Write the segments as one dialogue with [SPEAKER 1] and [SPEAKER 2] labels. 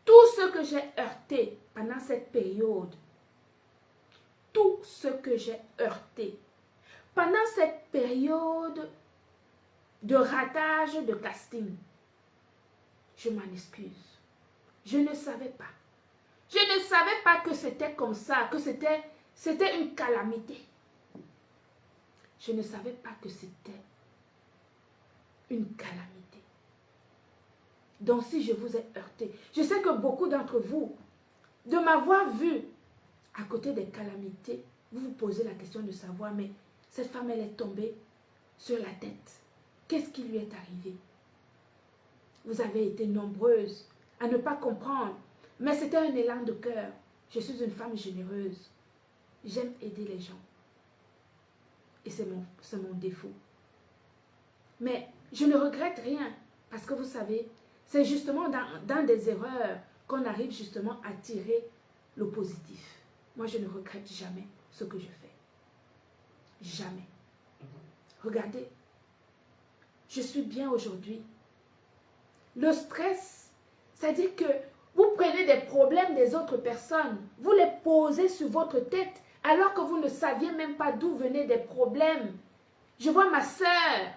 [SPEAKER 1] Tout ce que j'ai heurté pendant cette période, tout ce que j'ai heurté pendant cette période de ratage de casting, je m'en excuse. Je ne savais pas. Je ne savais pas que c'était comme ça, que c'était une calamité. Je ne savais pas que c'était une calamité. Donc si je vous ai heurté, je sais que beaucoup d'entre vous, de m'avoir vu à côté des calamités, vous vous posez la question de savoir, mais cette femme, elle est tombée sur la tête. Qu'est-ce qui lui est arrivé? Vous avez été nombreuses à ne pas comprendre, mais c'était un élan de cœur. Je suis une femme généreuse. J'aime aider les gens. Et c'est mon défaut. Mais je ne regrette rien, parce que vous savez, c'est justement dans des erreurs qu'on arrive justement à tirer le positif. Moi, je ne regrette jamais ce que je fais. Jamais. Regardez, je suis bien aujourd'hui. Le stress, c'est-à-dire que vous prenez des problèmes des autres personnes, vous les posez sur votre tête, alors que vous ne saviez même pas d'où venaient des problèmes. Je vois ma sœur.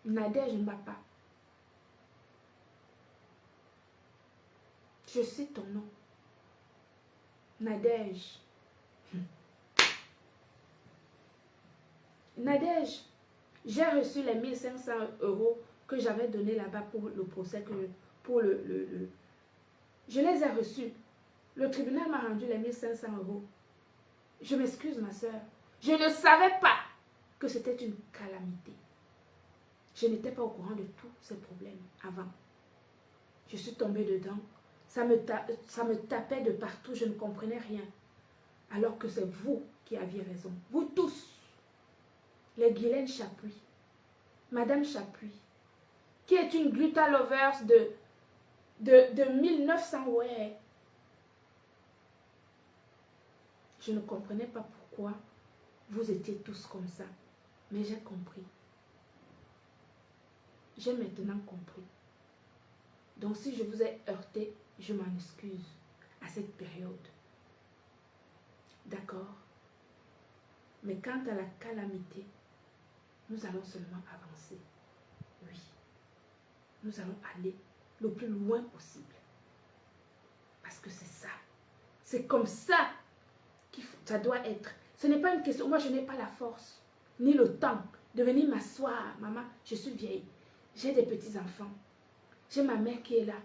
[SPEAKER 1] Nadège Mbapa. Je sais ton nom. Nadège. Nadège, j'ai reçu les 1500 € que j'avais donné là-bas pour le procès, je les ai reçus. Le tribunal m'a rendu les 1500 €. Je m'excuse, ma soeur. Je ne savais pas que c'était une calamité. Je n'étais pas au courant de tous ces problèmes avant. Je suis tombée dedans. Ça me tapait de partout. Je ne comprenais rien. Alors que c'est vous qui aviez raison. Vous tous. Les Guylaine Chapuis. Madame Chapuis. Qui est une Gluta Lovers de 1900, ouais. Je ne comprenais pas pourquoi vous étiez tous comme ça. Mais j'ai compris. J'ai maintenant compris. Donc si je vous ai heurté, je m'en excuse à cette période. D'accord? Mais quant à la calamité, nous allons seulement avancer. Oui. Nous allons aller le plus loin possible. Parce que c'est ça. C'est comme ça que ça doit être. Ce n'est pas une question. Moi, je n'ai pas la force, ni le temps de venir m'asseoir. Maman, je suis vieille. J'ai des petits-enfants. J'ai ma mère qui est là.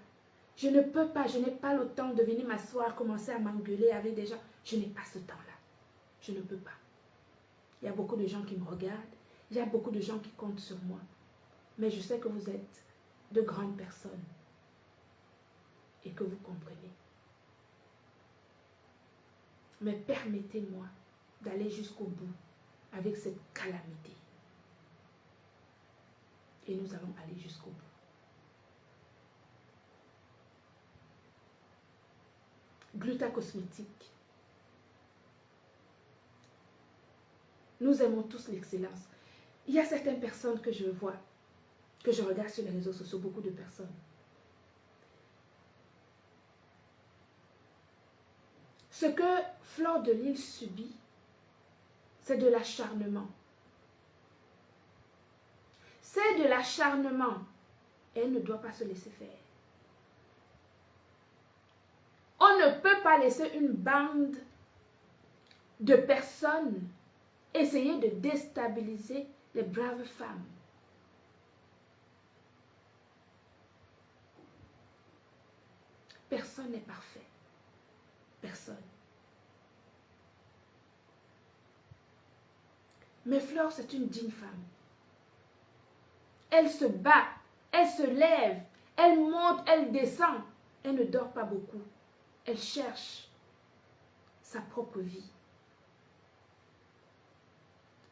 [SPEAKER 1] Je ne peux pas, je n'ai pas le temps de venir m'asseoir, commencer à m'engueuler avec des gens. Je n'ai pas ce temps-là. Je ne peux pas. Il y a beaucoup de gens qui me regardent. Il y a beaucoup de gens qui comptent sur moi. Mais je sais que vous êtes de grandes personnes. Et que vous comprenez. Mais permettez-moi d'aller jusqu'au bout avec cette calamité. Et nous allons aller jusqu'au bout. Gluta cosmétique. Nous aimons tous l'excellence. Il y a certaines personnes que je vois, que je regarde sur les réseaux sociaux, beaucoup de personnes. Ce que Fleur de Lys subit, c'est de l'acharnement. C'est de l'acharnement. Elle ne doit pas se laisser faire. On ne peut pas laisser une bande de personnes essayer de déstabiliser les braves femmes. Personne n'est parfait. Personne. Mais Fleur, c'est une digne femme. Elle se bat, elle se lève, elle monte, elle descend. Elle ne dort pas beaucoup. Elle cherche sa propre vie.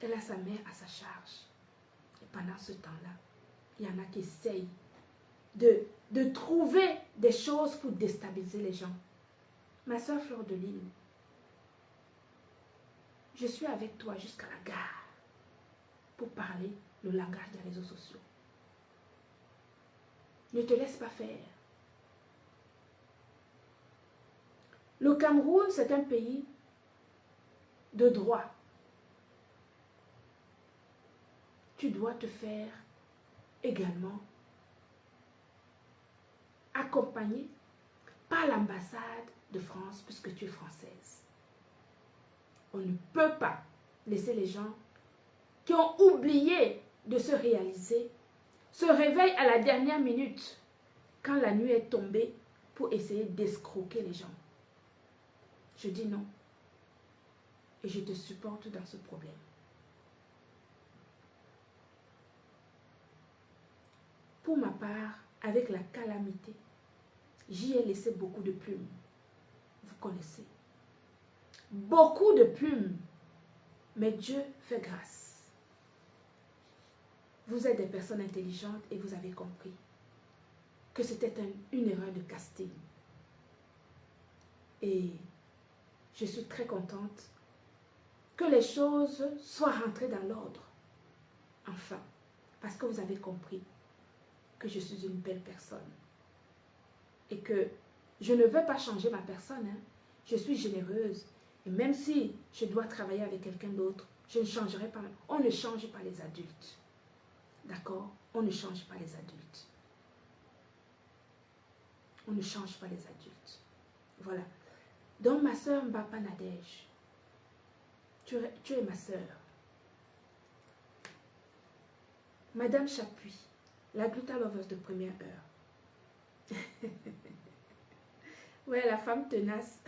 [SPEAKER 1] Elle a sa mère à sa charge. Et pendant ce temps-là, il y en a qui essayent de trouver des choses pour déstabiliser les gens. Ma soeur Fleur de Lys, je suis avec toi jusqu'à la gare pour parler le langage des réseaux sociaux. Ne te laisse pas faire. Le Cameroun, c'est un pays de droit. Tu dois te faire également accompagner par l'ambassade de France puisque tu es française. On ne peut pas laisser les gens qui ont oublié de se réaliser se réveillent à la dernière minute quand la nuit est tombée pour essayer d'escroquer les gens. Je dis non. Et je te supporte dans ce problème. Pour ma part, avec la calamité, j'y ai laissé beaucoup de plumes. Vous connaissez. Beaucoup de plumes. Mais Dieu fait grâce. Vous êtes des personnes intelligentes et vous avez compris que c'était une erreur de casting. Et je suis très contente que les choses soient rentrées dans l'ordre. Enfin, parce que vous avez compris que je suis une belle personne. Et que je ne veux pas changer ma personne. Hein. Je suis généreuse. Et même si je dois travailler avec quelqu'un d'autre, je ne changerai pas. On ne change pas les adultes. D'accord? On ne change pas les adultes. On ne change pas les adultes. Voilà. Donc ma soeur Mbapa Nadège, tu es ma soeur. Madame Chapuis, la Gluta Lovers de première heure. Ouais, la femme tenace.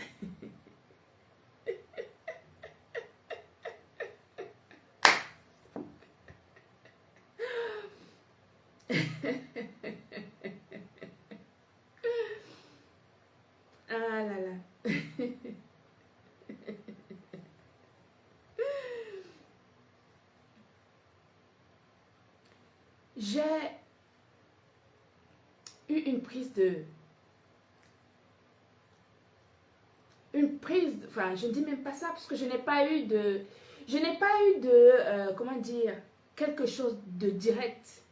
[SPEAKER 1] Ah là là. J'ai eu une prise de... Enfin, je ne dis même pas ça parce que je n'ai pas eu de... comment dire, quelque chose de direct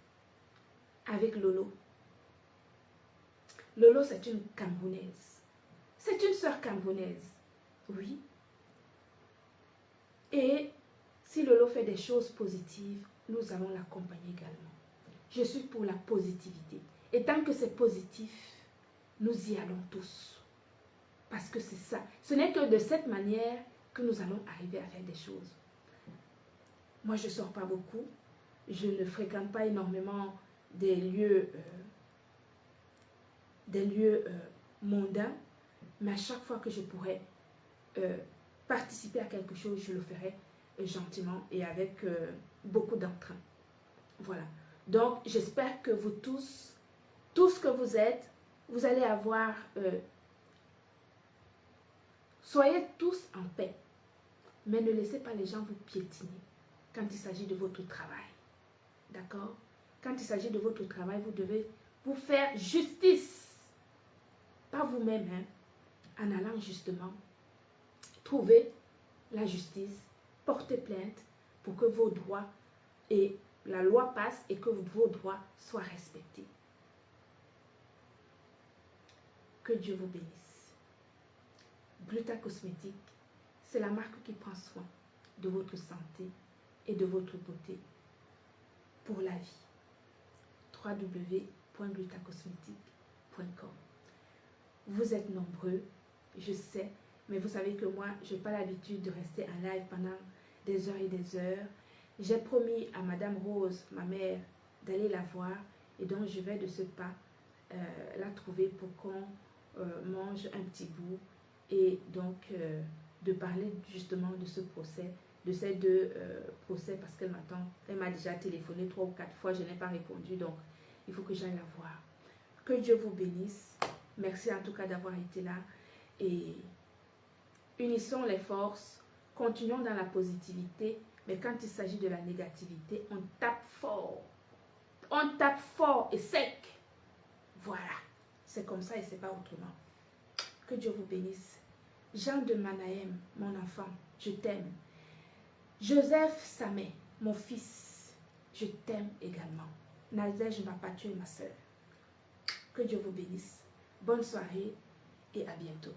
[SPEAKER 1] avec Lolo. Lolo, c'est une Camerounaise. C'est une sœur camerounaise. Oui. Et si Lolo fait des choses positives, nous allons l'accompagner également. Je suis pour la positivité. Et tant que c'est positif, nous y allons tous. Parce que c'est ça. Ce n'est que de cette manière que nous allons arriver à faire des choses. Moi, je ne sors pas beaucoup. Je ne fréquente pas énormément des lieux mondains. Mais à chaque fois que je pourrais participer à quelque chose, je le ferai gentiment et avec beaucoup d'entrain. Voilà. Donc, j'espère que vous tous que vous êtes, vous allez avoir... soyez tous en paix. Mais ne laissez pas les gens vous piétiner quand il s'agit de votre travail. D'accord? Quand il s'agit de votre travail, vous devez vous faire justice. Pas vous-même, hein, en allant justement trouver la justice, porter plainte pour que vos droits et la loi passe et que vos droits soient respectés. Que Dieu vous bénisse. Gluta Cosmétique, c'est la marque qui prend soin de votre santé et de votre beauté pour la vie. www.glutacosmétique.com. Vous êtes nombreux, je sais, mais vous savez que moi, je n'ai pas l'habitude de rester en live pendant des heures et des heures. J'ai promis à Madame Rose, ma mère, d'aller la voir et donc je vais de ce pas la trouver pour qu'on mange un petit bout et donc de parler justement de ce procès, de ces deux procès parce qu'elle m'attend. Elle m'a déjà téléphoné 3 ou 4 fois, je n'ai pas répondu, donc il faut que j'aille la voir. Que Dieu vous bénisse. Merci en tout cas d'avoir été là et unissons les forces, continuons dans la positivité, mais quand il s'agit de la négativité, on tape fort. On tape fort et sec. Voilà. C'est comme ça et c'est pas autrement. Que Dieu vous bénisse. Jean de Manahem, mon enfant, je t'aime. Joseph Samé, mon fils, je t'aime également. Nadège Mbapa, tu es ma soeur. Que Dieu vous bénisse. Bonne soirée et à bientôt.